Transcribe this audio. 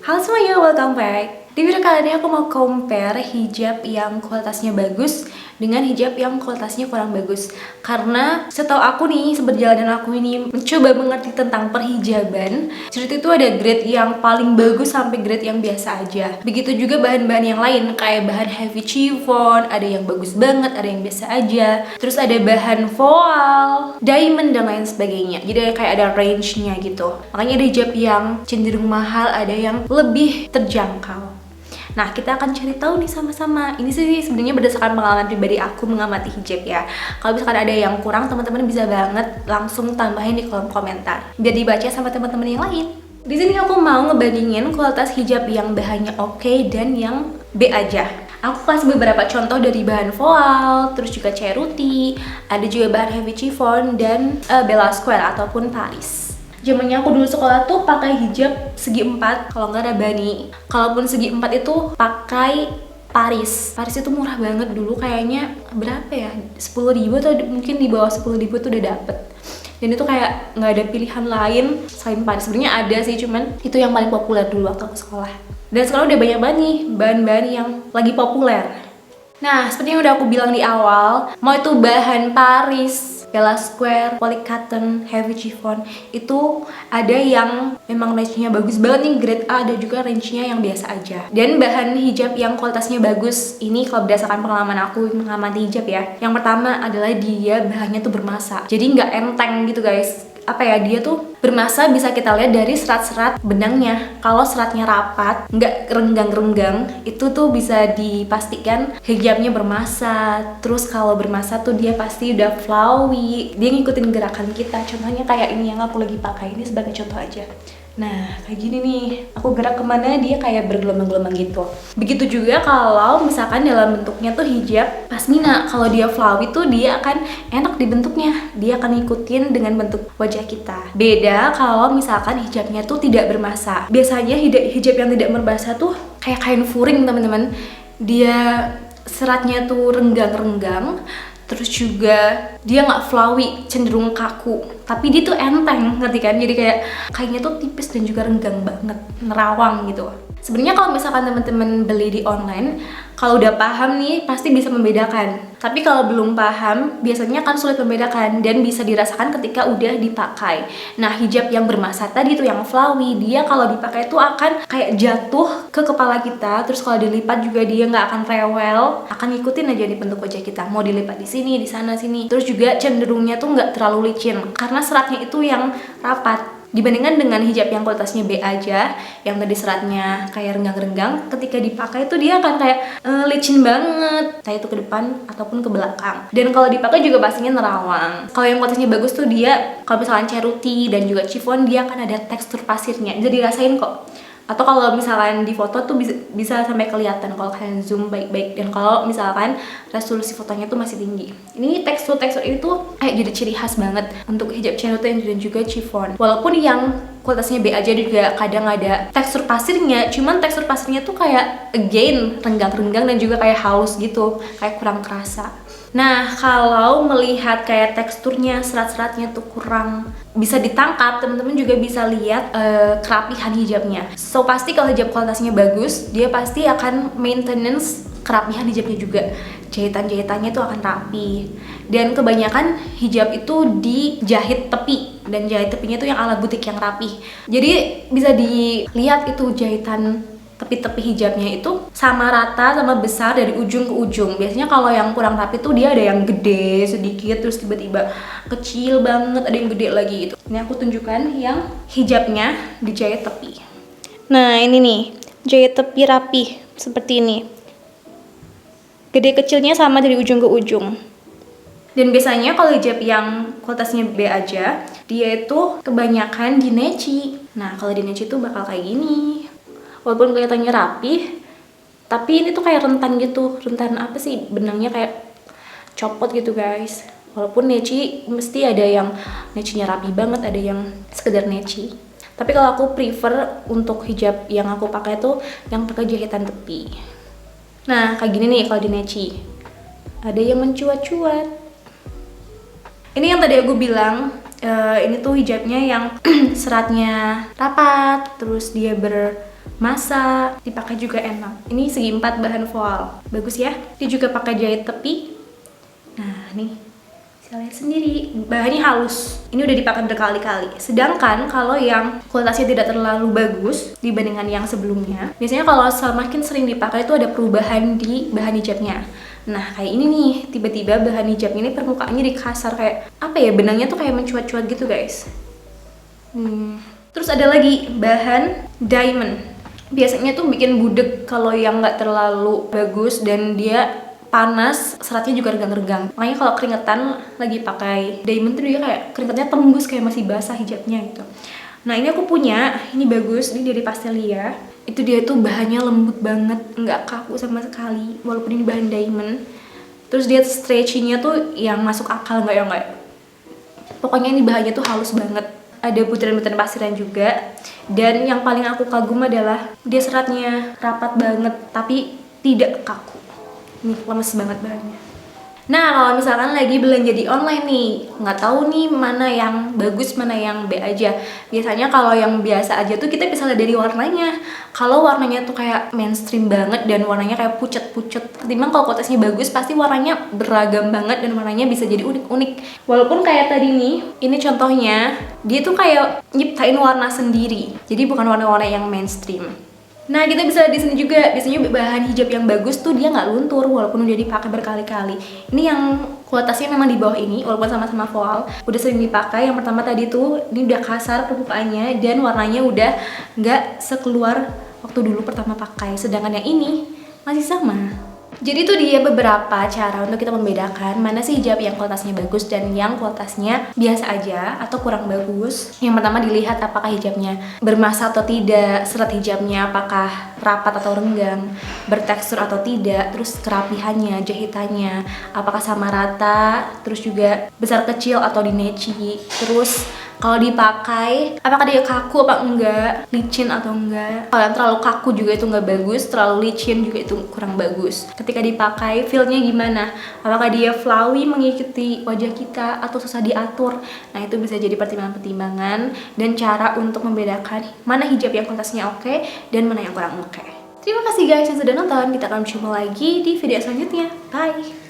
Halo semuanya, welcome back. Di video kali ini aku mau compare hijab yang kualitasnya bagus dengan hijab yang kualitasnya kurang bagus. Karena setahu aku nih, seberjalanan aku ini mencoba mengerti tentang perhijaban, cerita itu ada grade yang paling bagus sampai grade yang biasa aja. Begitu juga bahan-bahan yang lain, kayak bahan heavy chiffon, ada yang bagus banget, ada yang biasa aja. Terus ada bahan voile, diamond, dan lain sebagainya. Jadi kayak ada range-nya gitu. Makanya ada hijab yang cenderung mahal, ada yang lebih terjangkau. Nah, kita akan cari tahu nih sama-sama. Ini sih sebenarnya berdasarkan pengalaman pribadi aku mengamati hijab ya. Kalau misalkan ada yang kurang, teman-teman bisa banget langsung tambahin di kolom komentar biar dibaca sama teman-teman yang lain. Di sini aku mau ngebandingin kualitas hijab yang bahannya oke dan yang B aja. Aku kasih beberapa contoh dari bahan voile, terus juga ceruti, ada juga bahan heavy chiffon dan Bella Square ataupun Paris. Zamannya aku dulu sekolah tuh pakai hijab segi 4, kalau nggak Rabani. Kalaupun segi 4 itu pakai Paris. Paris itu murah banget dulu, kayaknya berapa ya? 10.000 atau mungkin di bawah 10.000 tuh udah dapet. Dan itu kayak nggak ada pilihan lain selain Paris. Sebenarnya ada sih, cuman itu yang paling populer dulu waktu aku sekolah. Dan sekarang udah banyak banget nih bahan-bahan yang lagi populer. Nah, seperti yang udah aku bilang di awal, mau itu bahan Paris, Bella Square, poly cotton, heavy chiffon, itu ada yang memang range-nya bagus banget nih, grade A, ada juga range-nya yang biasa aja. Dan bahan hijab yang kualitasnya bagus ini kalau berdasarkan pengalaman aku mengamati hijab ya, yang pertama adalah dia bahannya tuh bermasa, jadi nggak enteng gitu guys. Apa ya, dia tuh bermasa bisa kita lihat dari serat-serat benangnya. Kalau seratnya rapat, nggak renggang-renggang, itu tuh bisa dipastikan hijabnya bermasa. Terus kalau bermasa tuh dia pasti udah flowy, dia ngikutin gerakan kita. Contohnya kayak ini yang aku lagi pakai, ini sebagai contoh aja. Nah, kayak gini nih, aku gerak kemana dia kayak bergelombang-gelombang gitu. Begitu juga kalau misalkan dalam bentuknya tuh hijab pasmina. Kalau dia flowy tuh dia akan enak dibentuknya, dia akan ngikutin dengan bentuk wajah kita. Beda kalau misalkan hijabnya tuh tidak bermasa. Biasanya hijab yang tidak bermasa tuh kayak kain furing teman-teman. Dia seratnya tuh renggang-renggang, terus juga dia nggak flowy, cenderung kaku, tapi dia tuh enteng, ngerti kan? Jadi kayak kainnya tuh tipis dan juga renggang banget, nerawang gitu. Sebenarnya kalau misalkan teman-teman beli di online, kalau udah paham nih pasti bisa membedakan. Tapi kalau belum paham, biasanya kan sulit membedakan dan bisa dirasakan ketika udah dipakai. Nah, hijab yang bermasa tadi tuh yang flowy, dia kalau dipakai tuh akan kayak jatuh ke kepala kita. Terus kalau dilipat juga dia nggak akan rewel, akan ngikutin aja di bentuk wajah kita. Mau dilipat di sini, di sana, sini. Terus juga cenderungnya tuh nggak terlalu licin karena seratnya itu yang rapat. Dibandingkan dengan hijab yang kualitasnya B aja, yang tadi seratnya kayak renggang-renggang, ketika dipakai tuh dia akan kayak licin banget, entah itu ke depan ataupun ke belakang. Dan kalau dipakai juga pastinya nerawang. Kalau yang kualitasnya bagus tuh dia, kalau misalkan ceruti dan juga chiffon, dia akan ada tekstur pasirnya, bisa dirasain kok. Atau kalau misalkan di foto tuh bisa sampai kelihatan kalau kalian zoom baik-baik, dan kalau misalkan resolusi fotonya tuh masih tinggi. Ini tekstur ini tuh kayak jadi ciri khas banget untuk hijab ceruti dan juga chiffon. Walaupun yang kualitasnya B aja juga kadang ada tekstur pasirnya, cuman tekstur pasirnya tuh kayak again renggang-renggang dan juga kayak halus gitu, kayak kurang kerasa. Nah, kalau melihat kayak teksturnya, serat-seratnya tuh kurang bisa ditangkap, teman-teman juga bisa lihat kerapihan hijabnya. So, pasti kalau hijab kualitasnya bagus, dia pasti akan maintenance kerapihan hijabnya juga. Jahitan-jahitannya tuh akan rapi. Dan kebanyakan hijab itu dijahit tepi, dan jahit tepinya tuh yang ala butik yang rapi. Jadi bisa dilihat itu jahitan tepi-tepi hijabnya itu sama rata, sama besar dari ujung ke ujung. Biasanya kalau yang kurang rapi tuh dia ada yang gede sedikit, terus tiba-tiba kecil banget, ada yang gede lagi gitu. Ini aku tunjukkan yang hijabnya dijahit tepi. Nah, ini nih, jahit tepi rapi seperti ini. Gede kecilnya sama dari ujung ke ujung. Dan biasanya kalau hijab yang kualitasnya B aja, dia itu kebanyakan di neci. Nah, kalau di neci tuh bakal kayak gini. Walaupun kelihatannya rapi, tapi ini tuh kayak rentan gitu. Rentan apa sih? Benangnya kayak copot gitu guys. Walaupun neci mesti ada yang necinya rapi banget, ada yang sekedar neci. Tapi kalau aku prefer untuk hijab yang aku pakai tuh yang pakai jahitan tepi. Nah, kayak gini nih kalau di neci. Ada yang mencuat-cuat. Ini yang tadi aku bilang, ini tuh hijabnya yang seratnya rapat, terus dia masa, dipakai juga enak. Ini segi 4 bahan voal, bagus ya. Dia juga pakai jahit tepi. Nah nih, bisa lihat sendiri, bahannya halus. Ini udah dipakai berkali-kali. Sedangkan kalau yang kualitasnya tidak terlalu bagus dibandingkan yang sebelumnya, biasanya kalau semakin sering dipakai itu ada perubahan di bahan hijabnya. Nah kayak ini nih, tiba-tiba bahan hijab ini permukaannya dikasar, kayak apa ya, benangnya tuh kayak mencuat-cuat gitu guys. Terus ada lagi bahan diamond. Biasanya tuh bikin budek kalau yang nggak terlalu bagus dan dia panas, seratnya juga regang-regang. Makanya kalau keringetan lagi pakai diamond tuh dia kayak keringetnya tembus, kayak masih basah hijabnya gitu. Nah ini aku punya, ini bagus, ini dari Pastelia. Itu dia tuh bahannya lembut banget, nggak kaku sama sekali walaupun ini bahan diamond. Terus dia stretchingnya tuh yang masuk akal, nggak. Pokoknya ini bahannya tuh halus banget. Ada butiran-butiran pasiran juga. Dan yang paling aku kagum adalah dia seratnya rapat banget tapi tidak kaku. Nih lemes banget bahannya. Nah kalau misalkan lagi belanja di online nih, nggak tahu nih mana yang bagus mana yang B aja. Biasanya kalau yang biasa aja tuh kita bisa lihat dari warnanya. Kalau warnanya tuh kayak mainstream banget dan warnanya kayak pucet-pucet, ketimbang kalau kualitasnya bagus pasti warnanya beragam banget dan warnanya bisa jadi unik-unik. Walaupun kayak tadi nih, ini contohnya dia tuh kayak nyiptain warna sendiri. Jadi bukan warna-warna yang mainstream. Nah kita bisa lihat di sini juga, biasanya bahan hijab yang bagus tuh dia nggak luntur walaupun udah dipakai berkali-kali. Ini yang kualitasnya memang di bawah ini, walaupun sama-sama voal, udah sering dipakai. Yang pertama tadi tuh ini udah kasar permukaannya dan warnanya udah nggak sekeluar waktu dulu pertama pakai. Sedangkan yang ini masih sama. Jadi itu dia beberapa cara untuk kita membedakan mana sih hijab yang kualitasnya bagus dan yang kualitasnya biasa aja atau kurang bagus. Yang pertama dilihat apakah hijabnya bermasa atau tidak, serat hijabnya apakah rapat atau renggang, bertekstur atau tidak, terus kerapihannya, jahitannya, apakah sama rata, terus juga besar kecil atau dineci, terus kalau dipakai apakah dia kaku apa enggak, licin atau enggak. Kalau yang terlalu kaku juga itu enggak bagus, terlalu licin juga itu kurang bagus. Ketika dipakai feel-nya gimana, apakah dia flowy mengikuti wajah kita atau susah diatur. Nah itu bisa jadi pertimbangan-pertimbangan dan cara untuk membedakan mana hijab yang kualitasnya oke dan mana yang kurang oke. Terima kasih guys yang sudah nonton, kita akan berjumpa lagi di video selanjutnya. Bye!